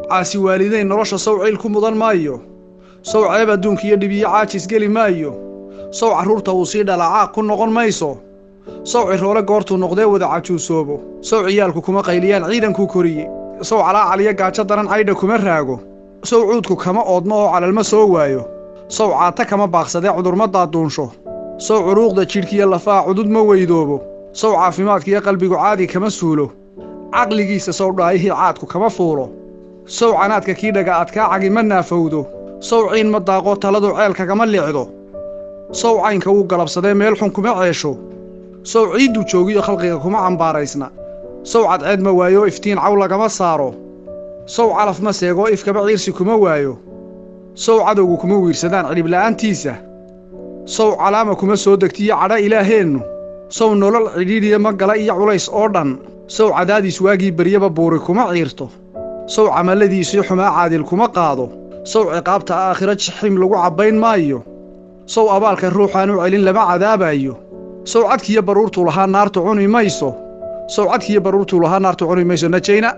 caasi waalidayn nolosha sow ciil ku mudan maayo sow ceeb adduunka iyo dhibiyo caajis geli maayo sow carruurta uu sii dhalacaaq ku noqon mayso sow ciroole goortuu noqdee wada cajuusoobo sow ciyaalku kuma qayliyaan ciidankuu koriye sow calaacaliyo gaajo daran caydha kuma raago sow cuudku kama oodmo oo calalma soo waayo sow caata kama baaqsadee cudurma daaduunsho sow curuuqda jidhkiyo lafaha cudud ma weydoobo sow caafimaadkiyo qalbigu caadi kama suulo caqligiisa sow dhaayihii caadku kama fuulo sow canaadka kii dhaga adkaa cagi ma naafowdo sow ciin ma daaqoo taladu ceel kagama liicdo sow caynka wuu galabsadee meel xun kuma ceesho sow ciidduu joogiyo khalqiga kuma cambaaraysna sow cadceed ma waayo iftiin caw lagama saaro sow calaf ma seegoo ifkaba ciirsi kuma waayo sow cadowgu kuma wiirsadaan cidhibla'aantiisa sow calaama kuma soo degtiyo cadha ilaaheennu sow nolol cidhiidhiya ma gala iyo culays oo dhan sow cadaadiis waagii beryaba buuri kuma ciirto sow camalladiisii xumaa caadil kuma qaado sow ciqaabta aakhiro jaxiim lagu cabbayn maayo sow abaalka ruuxaan u celin lama cadaabayo sow cadkiyo baruurtuu lahaa naartu cuni mayso sow cadkiyo baruurtuu lahaa naartu cuni mayso najayna